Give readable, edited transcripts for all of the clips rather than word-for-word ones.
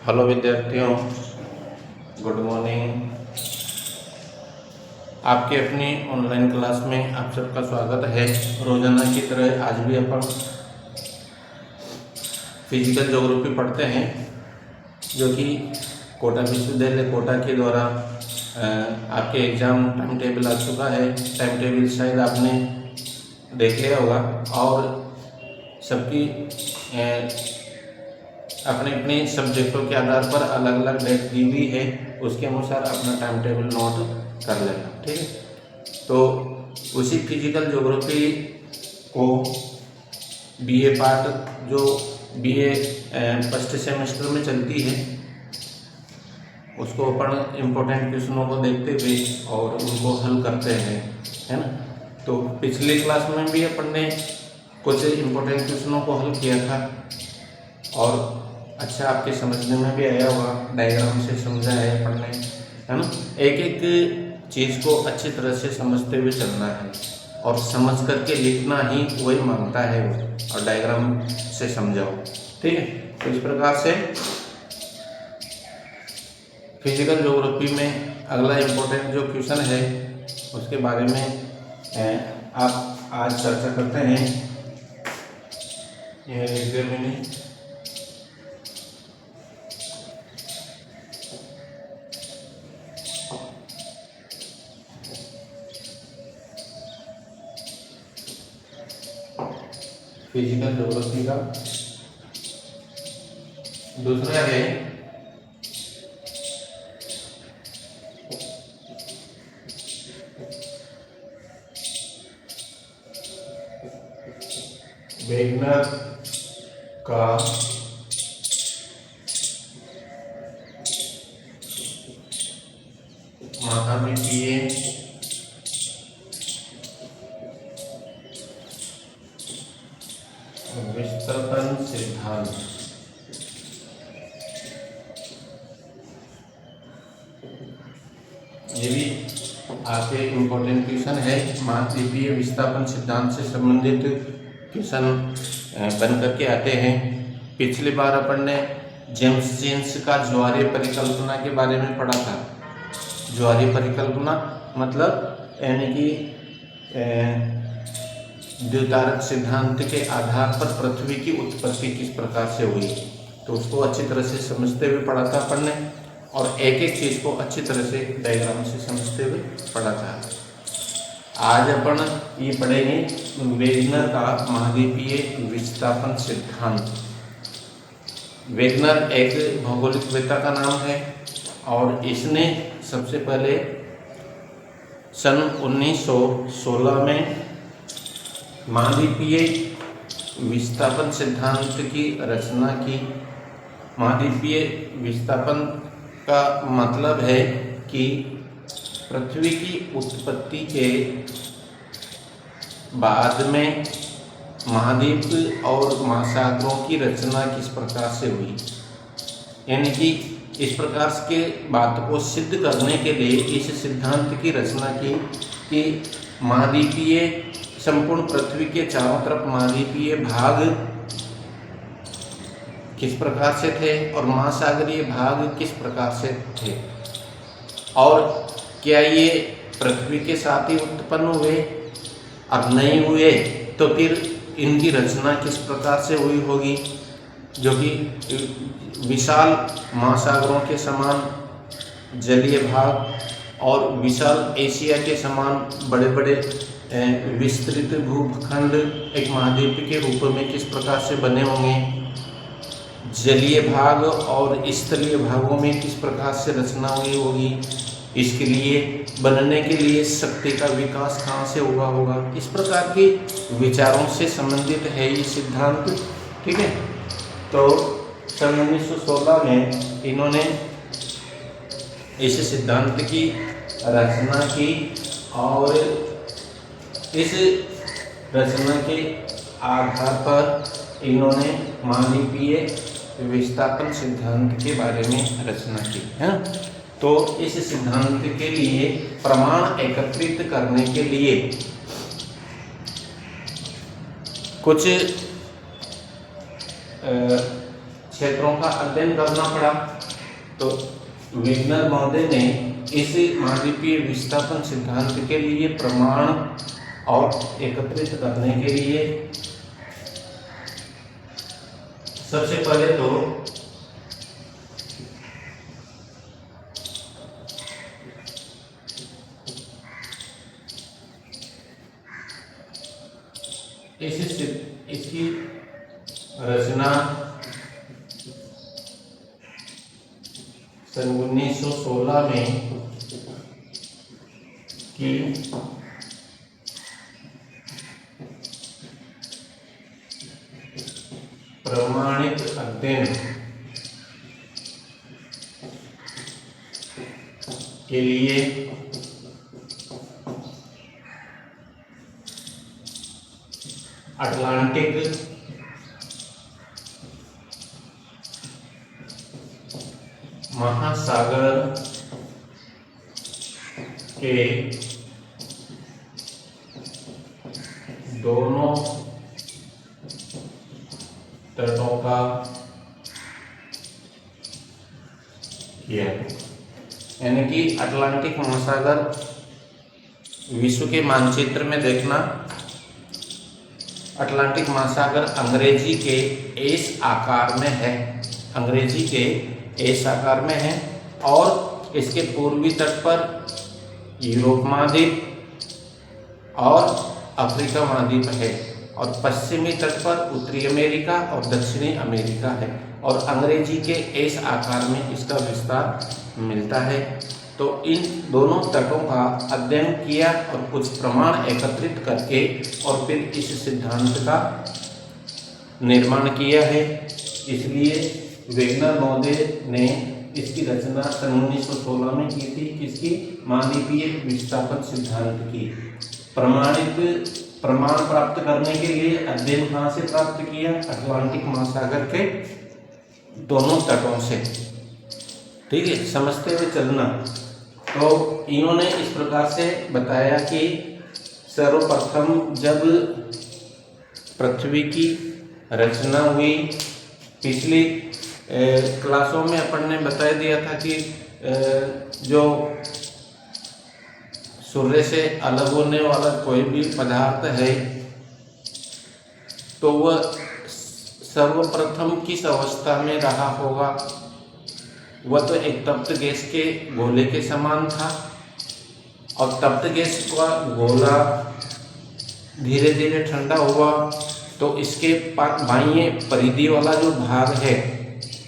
Hello विद्यार्थियों, good morning. आपके अपनी ऑनलाइन क्लास में आप सबका स्वागत है। रोजाना की तरह आज भी अपन फिजिकल ज्योग्राफी पढ़ते हैं, जो कि कोटा विश्वविद्यालय कोटा के द्वारा आपके एग्ज़ाम टाइम टेबल आ चुका है। टाइम टेबल शायद आपने देख लिया होगा और सबकी अपने अपने सब्जेक्टों के आधार पर अलग अलग डेट दी हुई है, उसके अनुसार अपना टाइम टेबल नोट कर लेना, ठीक है। तो उसी फिजिकल ज्योग्राफी को बीए पार्ट जो बीए फर्स्ट सेमेस्टर में चलती है, उसको अपन इम्पोर्टेंट क्वेश्चनों को देखते हुए और उनको हल करते हैं, है ना। तो पिछली क्लास में भी अपन ने कुछ इम्पोर्टेंट क्वेश्चनों को हल किया था और अच्छा आपके समझने में भी आया होगा, डायग्राम से समझा है अपन ने, है ना। एक एक चीज़ को अच्छी तरह से समझते हुए चलना है और समझ करके लिखना ही वही मांगता है और डायग्राम से समझाओ, ठीक है। तो इस प्रकार से फिजिकल ज्योग्राफी में अगला इम्पोर्टेंट जो क्वेश्चन है उसके बारे में आप आज चर्चा करते हैं। यह लिख दिया मैंने। फिजिकल ज्योग्राफी का दूसरा है वेगनर का महाद्वीपीय विस्थापन सिद्धांत। ये भी आपके इम्पोर्टेंट क्वेश्चन है। महाद्वीपीय विस्थापन सिद्धांत से संबंधित क्वेश्चन बन करके आते हैं। पिछली बार अपन ने जेम्स जीन्स का ज्वारीय परिकल्पना के बारे में पढ़ा था। ज्वारीय परिकल्पना मतलब यानी कि द्वितारक सिद्धांत के आधार पर पृथ्वी की उत्पत्ति किस प्रकार से हुई, तो उसको अच्छी तरह से समझते हुए पढ़ा था अपन ने और एक एक चीज़ को अच्छी तरह से डायग्राम से समझते हुए पढ़ा था। आज अपन ये पढ़ेंगे वेगनर का महाद्वीपीय विस्थापन सिद्धांत। वेगनर एक भौगोलिकवेत्ता का नाम है और इसने सबसे पहले सन 1916 में महाद्वीपीय विस्थापन सिद्धांत की रचना की। महाद्वीपीय विस्थापन का मतलब है कि पृथ्वी की उत्पत्ति के बाद में महाद्वीप और महासागरों की रचना किस प्रकार से हुई, यानी कि इस प्रकार के बात को सिद्ध करने के लिए इस सिद्धांत की रचना की कि महाद्वीपीय संपूर्ण पृथ्वी के चारों तरफ महाद्वीपीय भाग किस प्रकार से थे और महासागरीय भाग किस प्रकार से थे और क्या ये पृथ्वी के साथ ही उत्पन्न हुए, अब नहीं हुए तो फिर इनकी रचना किस प्रकार से हुई होगी, जो कि विशाल महासागरों के समान जलीय भाग और विशाल एशिया के समान बड़े बड़े विस्तृत भूखंड एक महाद्वीप के रूप में किस प्रकार से बने होंगे, जलीय भाग और स्थलीय भागों में किस प्रकार से रचना हुई होगी, इसके लिए बनने के लिए शक्ति का विकास कहाँ से हुआ होगा। इस प्रकार के विचारों से संबंधित है ये सिद्धांत, ठीक है। तो सन 1916 में इन्होंने इस सिद्धांत की रचना की और इस रचना के आधार पर इन्होंने महाद्वीपीय विस्थापन सिद्धांत के बारे में रचना की है। तो इस सिद्धांत के लिए प्रमाण एकत्रित करने के लिए कुछ क्षेत्रों का अध्ययन करना पड़ा। तो वेगनर महोदय ने इस महाद्वीपीय विस्थापन सिद्धांत के लिए प्रमाण और एकत्रित करने के लिए सबसे पहले तो इसकी रचना सन 1916 में की प्रमाणित अध्ययन के लिए अटलांटिक महासागर के दोनों तटों का किया, यानी कि अटलांटिक महासागर विश्व के मानचित्र में देखना, अटलांटिक महासागर अंग्रेजी के एस आकार में है, अंग्रेजी के एस आकार में है और इसके पूर्वी तट पर यूरोप महाद्वीप और अफ्रीका महाद्वीप है और पश्चिमी तट पर उत्तरी अमेरिका और दक्षिणी अमेरिका है और अंग्रेजी के एस आकार में इसका विस्तार मिलता है। तो इन दोनों तटों का अध्ययन किया और कुछ प्रमाण एकत्रित करके और फिर इस सिद्धांत का निर्माण किया है। इसलिए वेगनर महोदय ने इसकी रचना सन 1916 में की थी। किसकी? महाद्वीपीय विस्थापन सिद्धांत की। प्रमाण प्राप्त करने के लिए अध्ययन कहाँ से प्राप्त किया? अटलांटिक महासागर के दोनों तटों से। ठीक है, समझते हुए चलना। तो इन्होंने इस प्रकार से बताया कि सर्वप्रथम जब पृथ्वी की रचना हुई, पिछली क्लासों में अपन ने बता दिया था कि जो सूर्य से अलग होने वाला कोई भी पदार्थ है तो वह सर्वप्रथम किस अवस्था में रहा होगा? वह तो एक तप्त गैस के गोले के समान था और तप्त गैस का गोला धीरे धीरे ठंडा हुआ तो इसके बाह्य परिधि वाला जो भाग है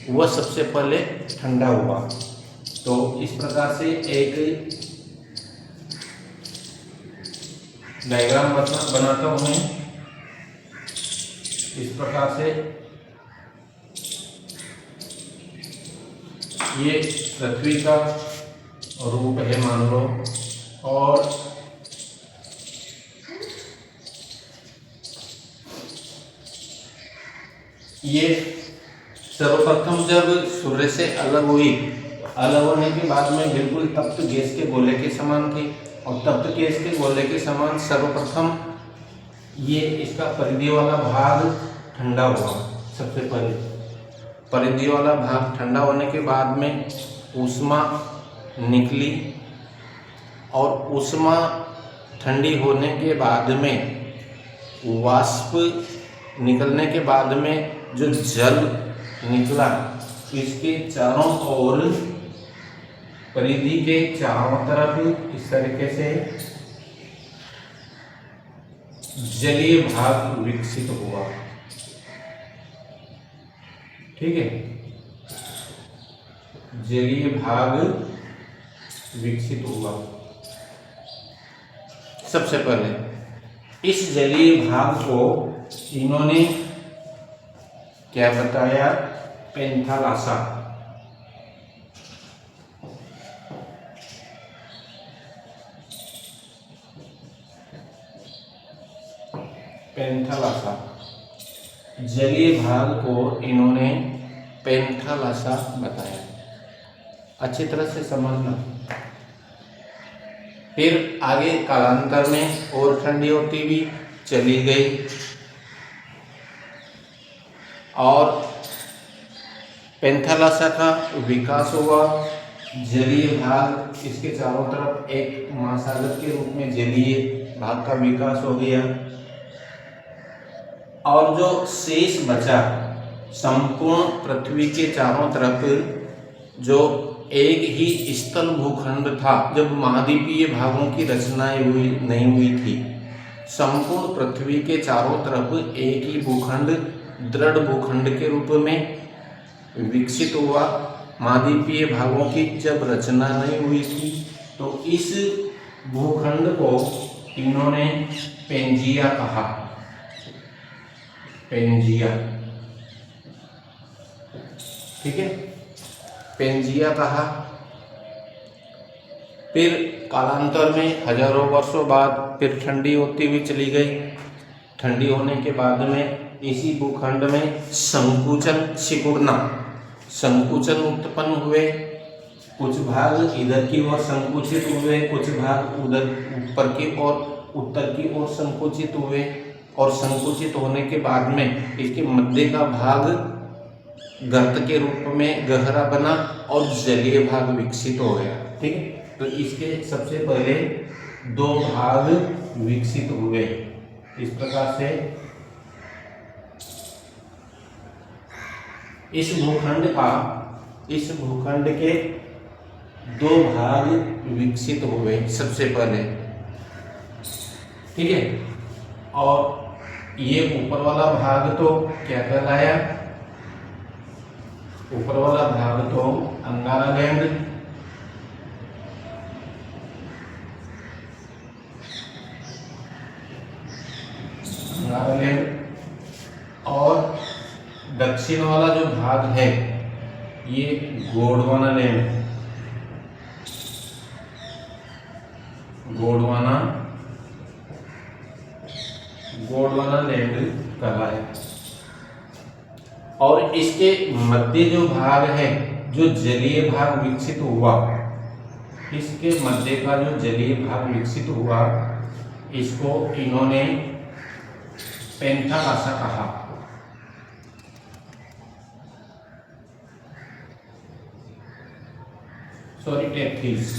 वह सबसे पहले ठंडा हुआ। तो इस प्रकार से एक डायग्राम बनाता हूँ मैं। इस प्रकार से ये पृथ्वी का रूप है मान लो, और ये सर्वप्रथम जब सूर्य से अलग हुई, अलग होने के बाद में बिल्कुल तप्त गैस के गोले के समान थी और तप्त गैस के गोले के समान सर्वप्रथम ये इसका परिधि वाला भाग ठंडा हुआ। सबसे पहले परिधि वाला भाग ठंडा होने के बाद में ऊष्मा निकली और ऊष्मा ठंडी होने के बाद में वाष्प निकलने के बाद में जो जल निकला, इसके चारों ओर परिधि के चारों तरफ इस तरीके से जलीय भाग विकसित हुआ। ठीक है, जलीय भाग विकसित हुआ। सबसे पहले इस जलीय भाग को इन्होंने क्या बताया? पेंथालासा। पेंथालासा, जलीय भाग को इन्होंने पेंथालासा बताया। अच्छी तरह से समझना। फिर आगे कालांतर में और ठंडी होती भी चली गई और पेंथालासा का विकास हुआ, जलीय भाग इसके चारों तरफ एक महासागर के रूप में जलीय भाग का विकास हो गया, और जो शेष बचा संपूर्ण पृथ्वी के चारों तरफ जो एक ही स्थल भूखंड था, जब महाद्वीपीय भागों की रचनाएं नहीं हुई थी, संपूर्ण पृथ्वी के चारों तरफ एक ही भूखंड दृढ़ भूखंड के रूप में विकसित हुआ। महाद्वीपीय भागों की जब रचना नहीं हुई थी तो इस भूखंड को इन्होंने पेंजिया कहा, पेंजिया, ठीक है, पेंजिया कहा। फिर कालांतर में हजारों वर्षों बाद फिर ठंडी होती हुई चली गई। ठंडी होने के बाद में इसी भूखंड में संकुचन, सिकुड़ना, संकुचन उत्पन्न हुए। कुछ भाग इधर की ओर संकुचित हुए, कुछ भाग उधर ऊपर की ओर उत्तर की ओर संकुचित हुए, और संकुचित होने के बाद में इसके मध्य का भाग गर्त के रूप में गहरा बना और जलीय भाग विकसित हो गया। ठीक है, तो इसके सबसे पहले दो भाग विकसित हुए इस प्रकार से। इस भूखंड के दो भाग विकसित हुए सबसे पहले, ठीक है। और ये ऊपर वाला भाग तो क्या कहलाया, ऊपर वाला भाग तो अंगारालैंड, और दक्षिण वाला जो भाग है ये गोंडवानालैंड, गोंडवानालैंड कहलाया। और इसके मध्य जो भाग है, जो जलीय भाग विकसित हुआ, इसके मध्य का जो जलीय भाग विकसित हुआ, इसको इन्होंने पेंथालासा कहा। Sorry, Tethys.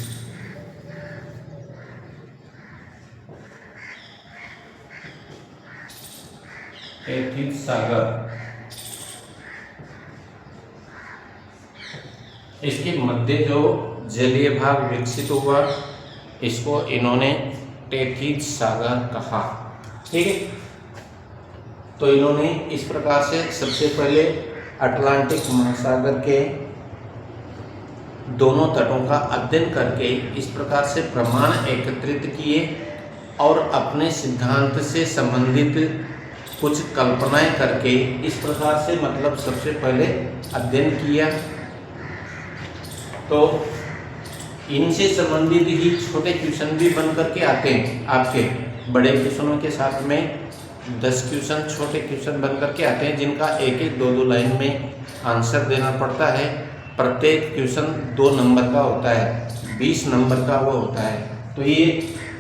टेथिस सागर, इसके मध्य जो जलीय भाग विकसित हुआ, इसको इन्होंने टेथिस सागर कहा। ठीक है, तो इन्होंने इस प्रकार से सबसे पहले अटलांटिक महासागर के दोनों तटों का अध्ययन करके इस प्रकार से प्रमाण एकत्रित किए और अपने सिद्धांत से संबंधित कुछ कल्पनाएं करके इस प्रकार से मतलब सबसे पहले अध्ययन किया। तो इनसे संबंधित ही छोटे क्वेश्चन भी बन करके आते हैं, आपके बड़े क्वेश्चनों के साथ में 10 क्वेश्चन छोटे क्वेश्चन बन करके आते हैं, जिनका एक एक दो लाइन में आंसर देना पड़ता है। प्रत्येक क्वेश्चन 2 नंबर का होता है, 20 नंबर का वो होता है। तो ये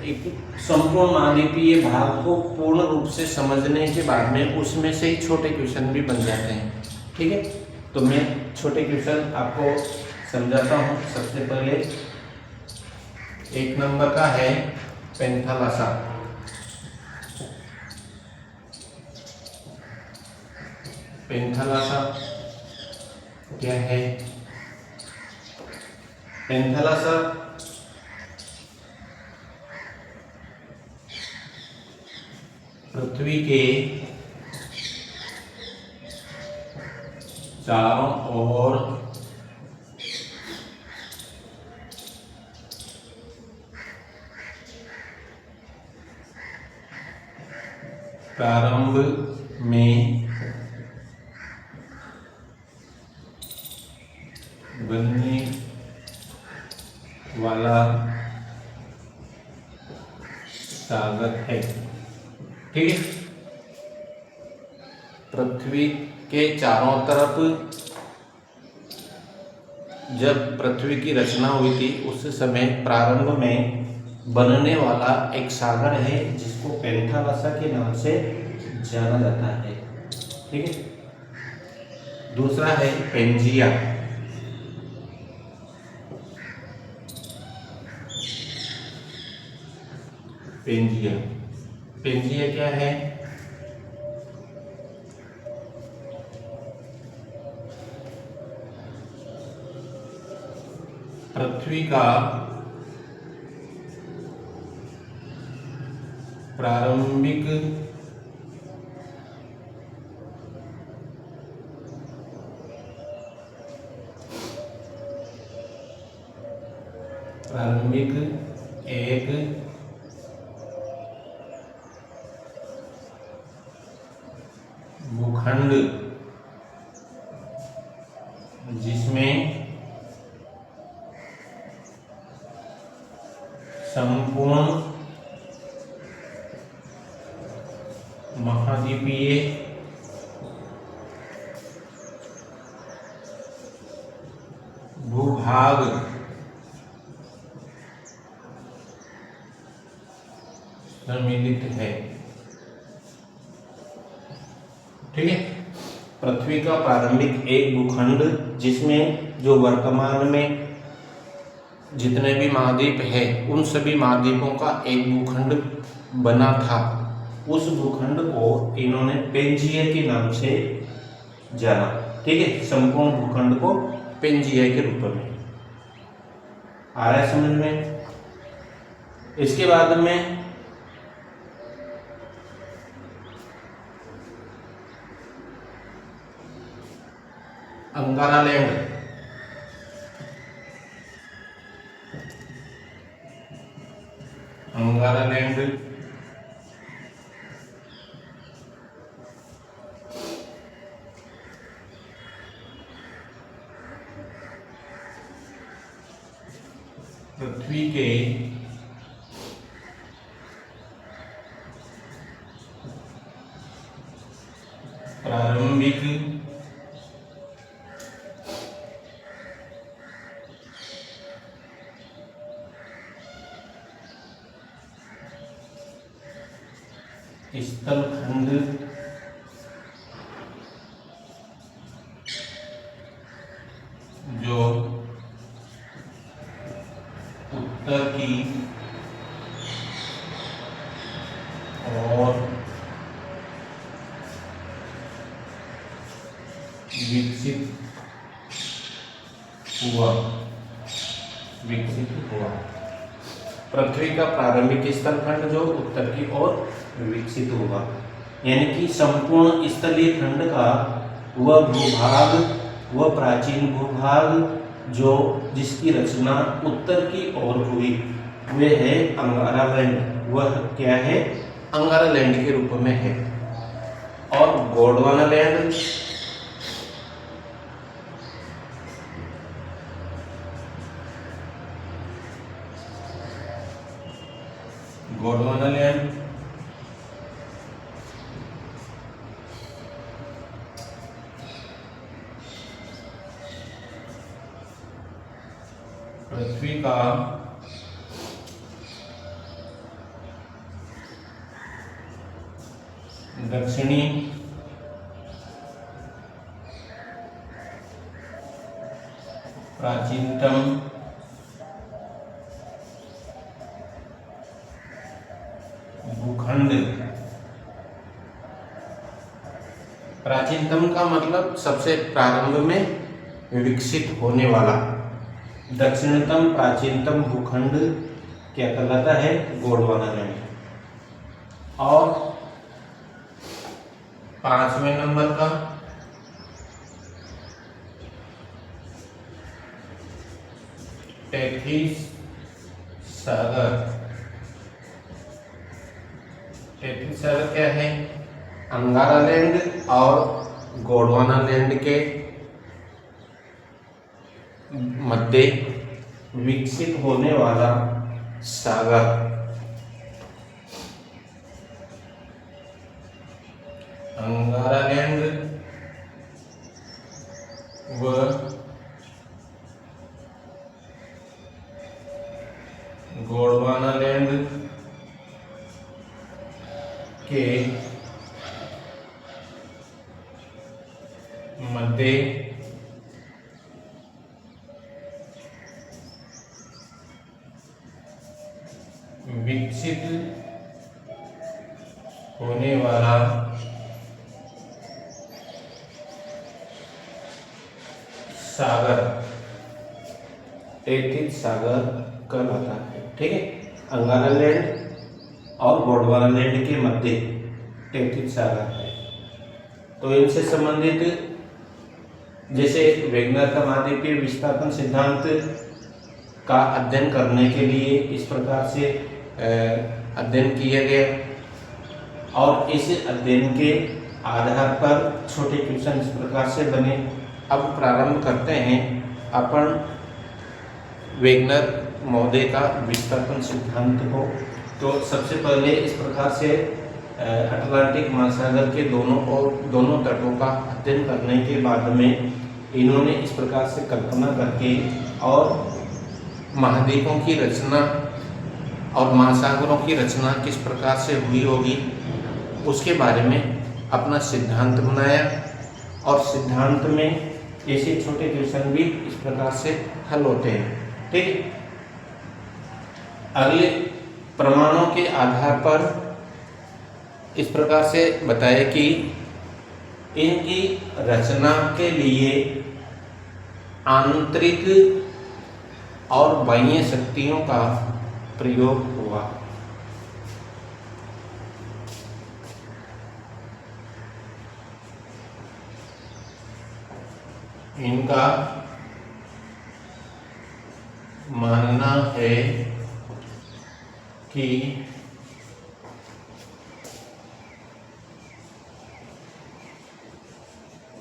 एक संपूर्ण महाद्वीपीय भाग को पूर्ण रूप से समझने के बाद में उसमें से ही छोटे क्वेश्चन भी बन जाते हैं। ठीक है, तो मैं छोटे क्वेश्चन आपको समझाता हूँ। सबसे पहले 1 नंबर का है पेंथालासा। पेंथालासा क्या है? पेंथालासा पृथ्वी के चारों ओर प्रारंभ में बनने वाला सागर है। ठीक है, पृथ्वी के चारों तरफ जब पृथ्वी की रचना हुई थी उस समय प्रारंभ में बनने वाला एक सागर है जिसको पेंथालासा के नाम से जाना जाता है। ठीक है, दूसरा है पेंजिया। पेंजिया, पेंजिया क्या है? पृथ्वी का प्रारंभिक एक भूखंड जिसमें संपूर्ण महाद्वीपीय भूभाग सम्मिलित है। ठीक है, पृथ्वी का प्रारंभिक एक भूखंड जिसमें जो वर्तमान में जितने भी महाद्वीप है उन सभी महाद्वीपों का एक भूखंड बना था, उस भूखंड को इन्होंने पेंजिया के नाम से जाना। ठीक है, संपूर्ण भूखंड को पेंजिया के रूप में। आ रहा है समझ में? इसके बाद में अंगारालैंड। अंगारालैंड पृथ्वी के प्रारंभिक स्थलखंड जो उत्तर की और विकसित हुआ। पृथ्वी का प्रारंभिक स्थलखंड जो उत्तर की ओर विकसित हुआ, यानी कि संपूर्ण स्थलीय खंड का वह भूभाग, वह प्राचीन भूभाग जो जिसकी रचना उत्तर की ओर हुई, वे है अंगारालैंड। वह क्या है? अंगारालैंड के रूप में है। और गोंडवानालैंड, गोंडवानालैंड पृथ्वी का दक्षिणी प्राचीनतम भूखंड। प्राचीनतम का मतलब सबसे प्रारंभ में विकसित होने वाला। दक्षिणतम प्राचीनतम भूखंड क्या कहलाता है? गोंडवानालैंड। और 5वें नंबर का टेथिस सागर। टेथिस सागर क्या है? अंगारालैंड और गोंडवानालैंड के मध्य विकसित होने वाला सागर। अंगारालैंड व गोंडवानालैंड के मध्य विकसित होने वाला सागर टेथिस सागर कहलाता है। ठीक है, अंगारा लैंड और गोंडवाना लैंड के मध्य टेथिस सागर है। तो इनसे संबंधित जैसे वेगनर का महाद्वीपीय विस्थापन सिद्धांत का अध्ययन करने के लिए इस प्रकार से अध्ययन किया गया और इस अध्ययन के आधार पर छोटे क्वेश्चन इस प्रकार से बने। अब प्रारंभ करते हैं अपन वेगनर महोदय का विस्थापन सिद्धांत को। तो सबसे पहले इस प्रकार से अटलांटिक महासागर के दोनों तटों का अध्ययन करने के बाद में इन्होंने इस प्रकार से कल्पना करके और महाद्वीपों की रचना और महासागरों की रचना किस प्रकार से हुई होगी उसके बारे में अपना सिद्धांत बनाया और सिद्धांत में ऐसे छोटे क्वेश्चन भी इस प्रकार से हल होते हैं। ठीक, अगले प्रमाणों के आधार पर इस प्रकार से बताया कि इनकी रचना के लिए आंतरिक और बाह्य शक्तियों का प्रयोग हुआ। इनका मानना है कि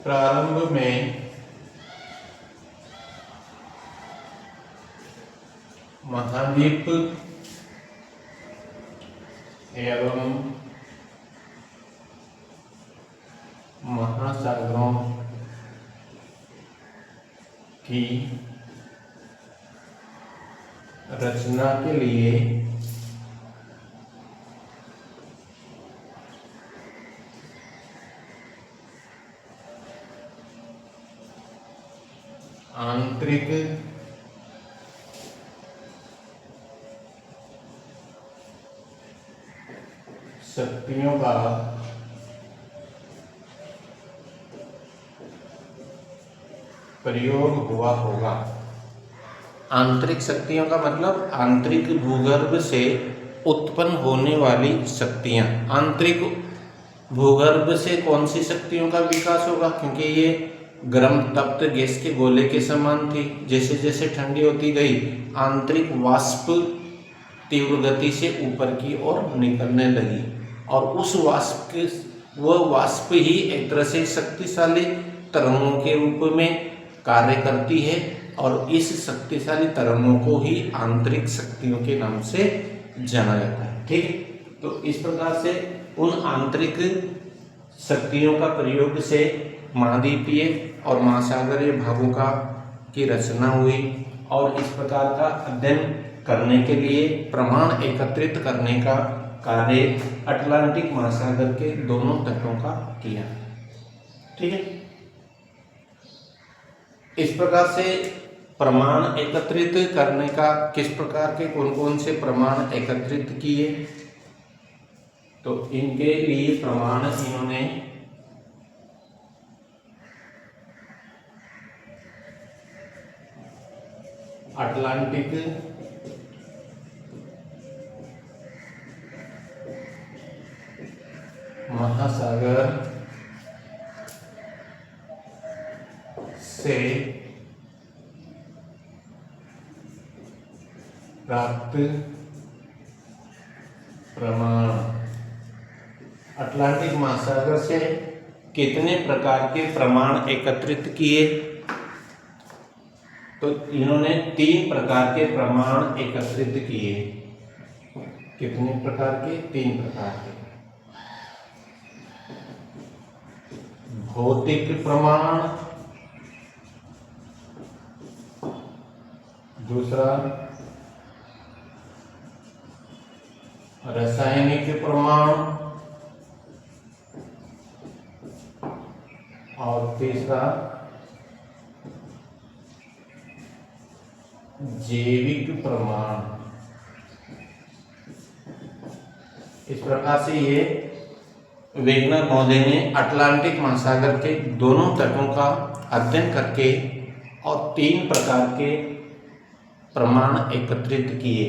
प्रारंभ में महाद्वीप एवं महासागरों की रचना के लिए आंतरिक शक्तियों का प्रयोग हुआ होगा। आंतरिक शक्तियों का मतलब आंतरिक भूगर्भ से उत्पन्न होने वाली शक्तियां। आंतरिक भूगर्भ से कौन सी शक्तियों का विकास होगा, क्योंकि ये गर्म तप्त गैस के गोले के समान थी। जैसे जैसे ठंडी होती गई आंतरिक वाष्प तीव्र गति से ऊपर की ओर निकलने लगी और उस वाष्प ही एक तरह से शक्तिशाली तरंगों के रूप में कार्य करती है और इस शक्तिशाली तरंगों को ही आंतरिक शक्तियों के नाम से जाना जाता है। ठीक है, तो इस प्रकार से उन आंतरिक शक्तियों का प्रयोग से महाद्वीपीय और महासागरीय भागों की रचना हुई और इस प्रकार का अध्ययन करने के लिए प्रमाण एकत्रित करने का कार्य अटलांटिक महासागर के दोनों तटों का किया। ठीक है, इस प्रकार से प्रमाण एकत्रित करने का किस प्रकार के कौन कौन से प्रमाण एकत्रित किए, तो इनके लिए प्रमाण इन्होंने अटलांटिक महासागर से प्राप्त प्रमाण। अटलांटिक महासागर से कितने प्रकार के प्रमाण एकत्रित किए, तो इन्होंने 3 प्रकार के प्रमाण एकत्रित किए। कितने प्रकार के? 3 प्रकार के। भौतिक प्रमाण, दूसरा रासायनिक प्रमाण और तीसरा जैविक प्रमाण। प्रकार से ये वेगनर महोदय ने अटलांटिक महासागर के दोनों तटों का अध्ययन करके और 3 प्रकार के प्रमाण एकत्रित किए,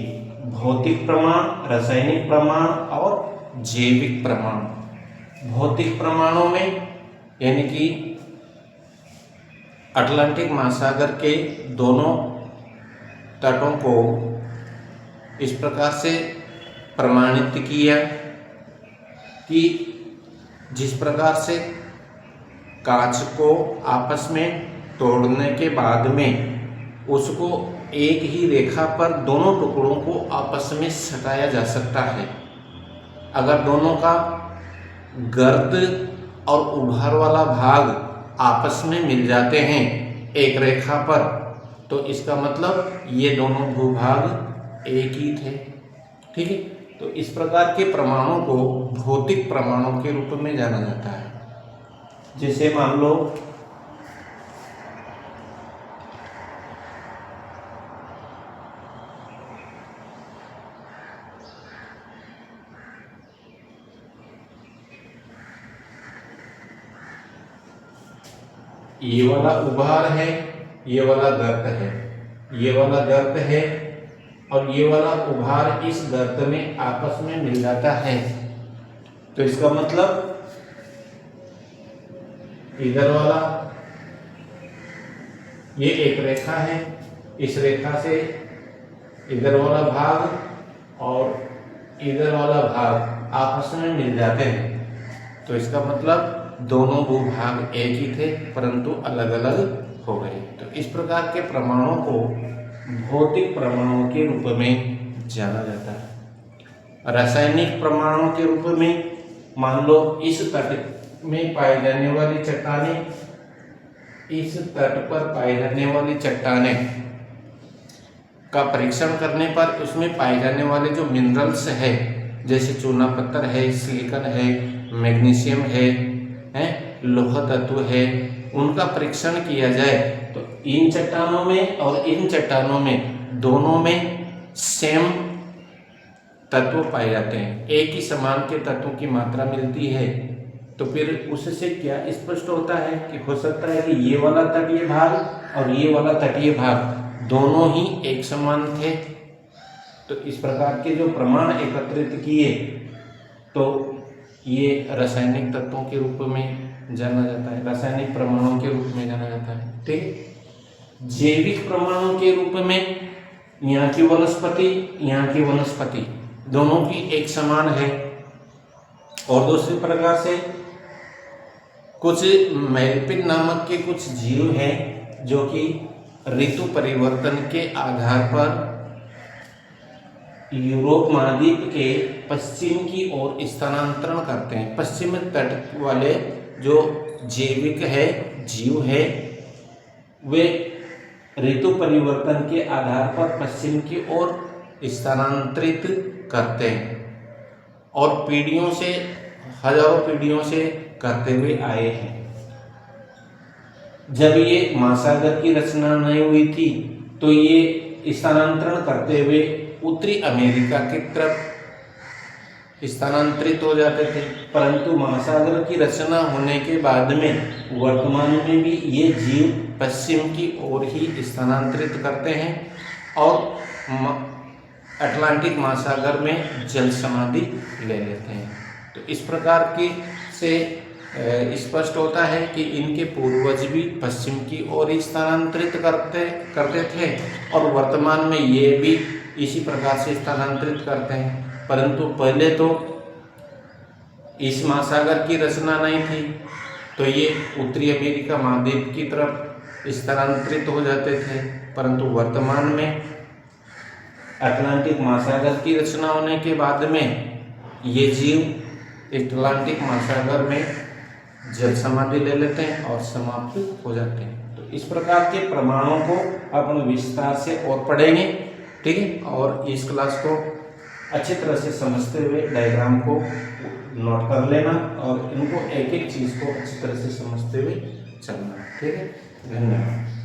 भौतिक प्रमाण, रासायनिक प्रमाण और जैविक प्रमाण। भौतिक प्रमाणों में यानी कि अटलांटिक महासागर के दोनों तटों को इस प्रकार से प्रमाणित किया कि जिस प्रकार से कांच को आपस में तोड़ने के बाद में उसको एक ही रेखा पर दोनों टुकड़ों को आपस में सटाया जा सकता है। अगर दोनों का गर्द और उभार वाला भाग आपस में मिल जाते हैं एक रेखा पर, तो इसका मतलब ये दोनों भूभाग एक ही थे। ठीक है, तो इस प्रकार के प्रमाणों को भौतिक प्रमाणों के रूप में जाना जाता है। जैसे मान लो ये वाला उभार है, ये वाला गर्त है, ये वाला गर्त है और ये वाला उभार इस गर्त में आपस में मिल जाता है। तो इसका मतलब इधर वाला ये एक रेखा है, इस रेखा से इधर वाला भाग और इधर वाला भाग आपस में मिल जाते हैं। तो इसका मतलब दोनों भूभाग एक ही थे परंतु अलग अलग हो गए। तो इस प्रकार के प्रमाणों को भौतिक प्रमाणों के रूप में जाना जाता है। रासायनिक प्रमाणों के रूप में मान लो इस तट में पाई जाने वाली चट्टानें, इस तट पर पाई जाने वाली चट्टानें का परीक्षण करने पर उसमें पाए जाने वाले जो मिनरल्स है, जैसे चूना पत्थर है, सिलिकॉन है, मैग्नीशियम है, लौह तत्व है, उनका परीक्षण किया जाए तो इन चट्टानों में और इन चट्टानों में दोनों में सेम तत्व पाए जाते हैं, एक ही समान के तत्वों की मात्रा मिलती है। तो फिर उससे क्या स्पष्ट होता है कि हो सकता है कि ये वाला तटीय भाग और ये वाला तटीय भाग दोनों ही एक समान थे। तो इस प्रकार के जो प्रमाण एकत्रित किए तो ये रासायनिक तत्वों के रूप में जाना जाता है, रासायनिक प्रमाणों के रूप में जाना जाता है। ठीक, जैविक प्रमाणों के रूप में यहाँ की वनस्पति, यहाँ की वनस्पति दोनों की एक समान है। और दूसरी प्रकार से कुछ मेलपिन नामक के कुछ जीव हैं जो कि ऋतु परिवर्तन के आधार पर यूरोप महाद्वीप के पश्चिम की ओर स्थानांतरण करते हैं। पश्चिम तट वाले जो जैविक है जीव है वे ऋतु परिवर्तन के आधार पर पश्चिम की ओर स्थानांतरित करते हैं और पीढ़ियों से, हजारों पीढ़ियों से करते हुए आए हैं। जब ये महासागर की रचना नहीं हुई थी तो ये स्थानांतरण करते हुए उत्तरी अमेरिका की तरफ स्थानांतरित हो जाते थे, परंतु महासागर की रचना होने के बाद में वर्तमान में भी ये जीव पश्चिम की ओर ही स्थानांतरित करते हैं और अटलांटिक महासागर में जल समाधि ले लेते हैं। तो इस प्रकार की से स्पष्ट होता है कि इनके पूर्वज भी पश्चिम की ओर स्थानांतरित करते थे और वर्तमान में ये भी इसी प्रकार से स्थानांतरित करते हैं। परंतु पहले तो इस महासागर की रचना नहीं थी तो ये उत्तरी अमेरिका महाद्वीप की तरफ स्थानांतरित हो जाते थे, परंतु वर्तमान में अटलांटिक महासागर की रचना होने के बाद में ये जीव अटलांटिक महासागर में जल समाधि ले लेते हैं और समाप्त हो जाते हैं। तो इस प्रकार के प्रमाणों को अपन विस्तार से और पढ़ेंगे। ठीक है, और इस क्लास को अच्छी तरह से समझते हुए डायग्राम को नोट कर लेना और इनको एक एक चीज़ को अच्छी तरह से समझते हुए चलना। ठीक है, धन्यवाद।